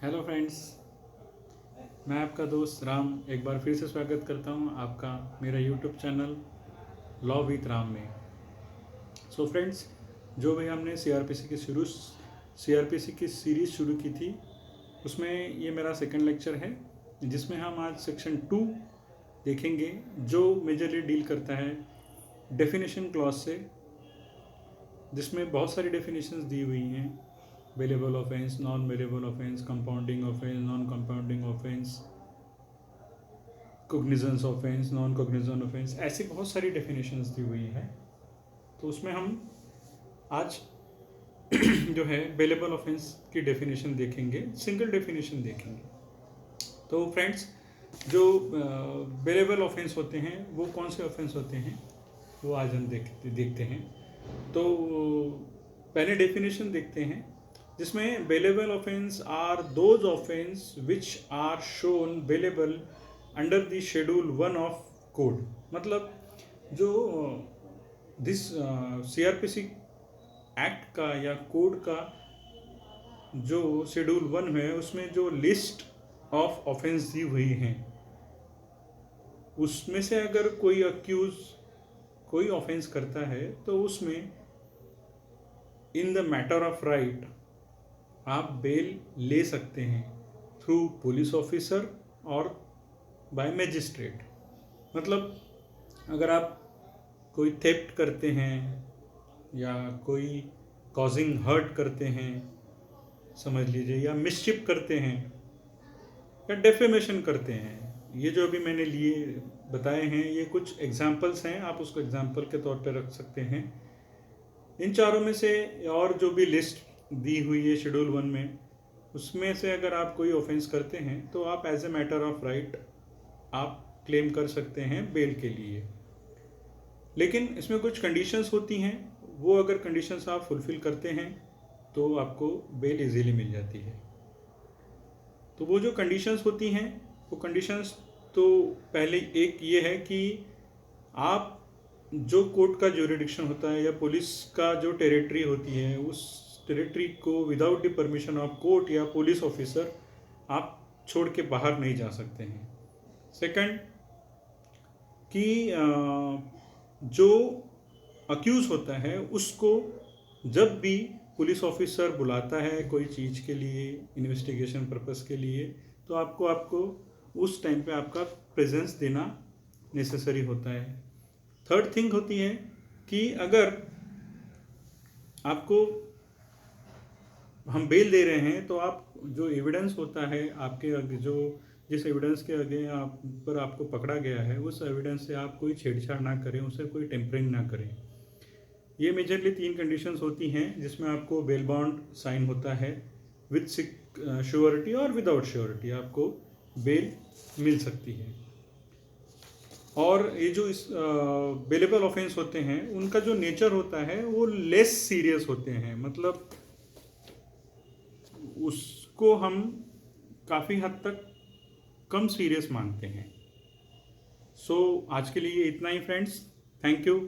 Hello friends, मैं आपका दोस्त राम एक बार फिर से स्वागत करता हूं आपका मेरा YouTube channel law with Ram में। फ्रेंड्स, जो भी हमने सीआरपीसी की सीरीज़ शुरू की थी, उसमें ये मेरा सेकंड लेक्चर है, जिसमें हम आज सेक्शन 2 देखेंगे, जो मेजरली डील करता है डेफिनेशन क्लॉज से, जिसमें बहुत सारी डेफिनेशंस दी हुई हैं। Bailable offence, non bailable offence, compounding offence, non compounding offence, cognizance offence, non cognizance offence, ऐसी बहुत सारी डेफिनेशंस दी हुई है। तो उसमें हम आज जो है बेलेबल ऑफेंस की डेफिनेशन देखेंगे, सिंगल डेफिनेशन देखेंगे। तो फ्रेंड्स, जो बेलेबल ऑफेंस होते हैं वो कौन से ऑफेंस होते हैं, वो आज हम देखते हैं। तो पहले डेफिनेशन देखते हैं, जिसमें bailable offence are those offence which are shown bailable under the schedule 1 of code. मतलब जो दिस सीआरपीसी एक्ट का या कोड का जो शेड्यूल 1 है, उसमें जो लिस्ट ऑफ ऑफेंस दी हुई हैं, उसमें से अगर कोई अक्यूज कोई ऑफेंस करता है तो उसमें in the matter of right आप बेल ले सकते हैं थ्रू पुलिस ऑफिसर और बाय मैजिस्ट्रेट। मतलब अगर आप कोई थेफ्ट करते हैं या कोई कॉजिंग हर्ट करते हैं, समझ लीजिए, या मिसचिप करते हैं या डेफेमेशन करते हैं, ये जो अभी मैंने लिए बताए हैं, ये कुछ एग्जाम्पल्स हैं, आप उसको एग्जाम्पल के तौर पर रख सकते हैं। इन चारों में से और जो भी लिस्ट दी हुई है शेड्यूल 1 में, उसमें से अगर आप कोई ऑफेंस करते हैं तो आप as a matter of right आप क्लेम कर सकते हैं बेल के लिए। लेकिन इसमें कुछ कंडीशंस होती हैं, वो अगर कंडीशंस आप फुलफिल करते हैं तो आपको बेल इजीली मिल जाती है। तो वो जो कंडीशंस होती हैं, वो कंडीशंस तो पहले एक ये है कि आप जो कोर्ट का ज्यूरिडिक्शन होता है या पुलिस का जो टेरिटरी होती है, उस टेरिटरी को without the permission of court या पुलिस ऑफिसर आप छोड़ के बाहर नहीं जा सकते हैं। सेकंड, कि जो अक्यूज होता है उसको जब भी पुलिस ऑफिसर बुलाता है कोई चीज़ के लिए, इन्वेस्टिगेशन पर्पस के लिए, तो आपको उस टाइम पे आपका प्रेजेंस देना नेसेसरी होता है। थर्ड थिंग होती है कि अगर आपको हम बेल दे रहे हैं तो आप जो एविडेंस होता है आपके आगे, जो जिस एविडेंस के आगे आप पर आपको पकड़ा गया है, उस एविडेंस से आप कोई छेड़छाड़ ना करें, उसे कोई टेम्परिंग ना करें। ये मेजरली 3 कंडीशंस होती हैं जिसमें आपको बेल बॉन्ड साइन होता है। विद श्योरिटी और विदाउट श्योरिटी आपको बेल मिल सकती है। और ये जो इस बेलेबल ऑफेंस होते हैं, उनका जो नेचर होता है वो लेस सीरियस होते हैं। मतलब उसको हम काफ़ी हद तक कम सीरियस मानते हैं। आज के लिए इतना ही फ्रेंड्स। Thank you.